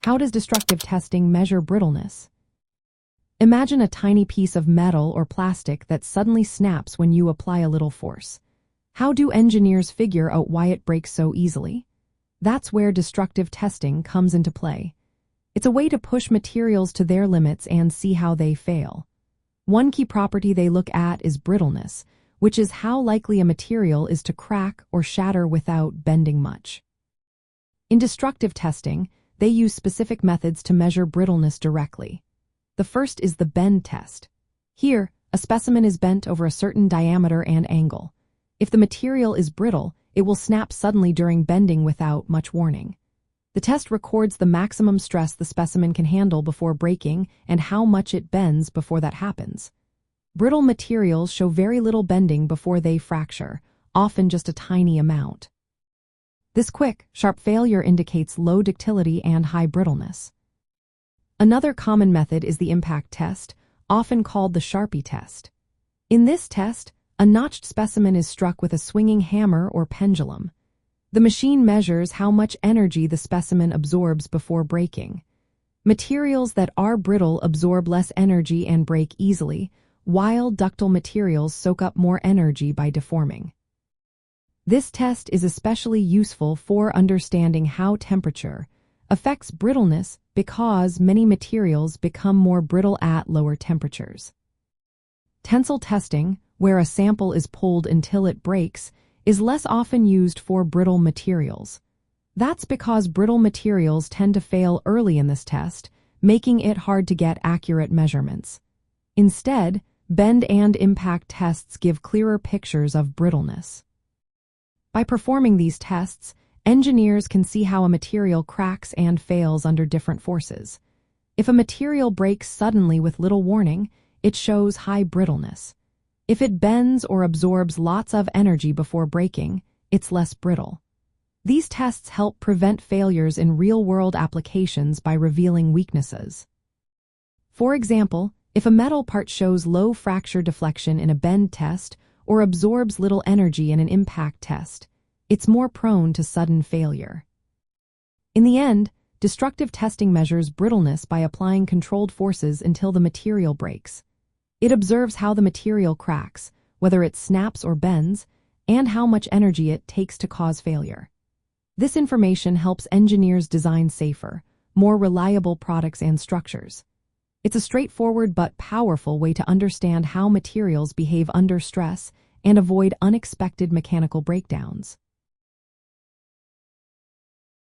How does destructive testing measure brittleness? Imagine a tiny piece of metal or plastic that suddenly snaps when you apply a little force. How do engineers figure out why it breaks so easily? That's where destructive testing comes into play. It's a way to push materials to their limits and see how they fail. One key property they look at is brittleness, which is how likely a material is to crack or shatter without bending much. In destructive testing, they use specific methods to measure brittleness directly. The first is the bend test. Here, a specimen is bent over a certain diameter and angle. If the material is brittle, it will snap suddenly during bending without much warning. The test records the maximum stress the specimen can handle before breaking and how much it bends before that happens. Brittle materials show very little bending before they fracture, often just a tiny amount. This quick, sharp failure indicates low ductility and high brittleness. Another common method is the impact test, often called the Charpy test. In this test, a notched specimen is struck with a swinging hammer or pendulum. The machine measures how much energy the specimen absorbs before breaking. Materials that are brittle absorb less energy and break easily, while ductile materials soak up more energy by deforming. This test is especially useful for understanding how temperature affects brittleness because many materials become more brittle at lower temperatures. Tensile testing, where a sample is pulled until it breaks, is less often used for brittle materials. That's because brittle materials tend to fail early in this test, making it hard to get accurate measurements. Instead, bend and impact tests give clearer pictures of brittleness. By performing these tests, engineers can see how a material cracks and fails under different forces. If a material breaks suddenly with little warning, it shows high brittleness. If it bends or absorbs lots of energy before breaking, it's less brittle. These tests help prevent failures in real-world applications by revealing weaknesses. For example, if a metal part shows low fracture deflection in a bend test or absorbs little energy in an impact test, it's more prone to sudden failure. In the end, destructive testing measures brittleness by applying controlled forces until the material breaks. It observes how the material cracks, whether it snaps or bends, and how much energy it takes to cause failure. This information helps engineers design safer, more reliable products and structures. It's a straightforward but powerful way to understand how materials behave under stress and avoid unexpected mechanical breakdowns.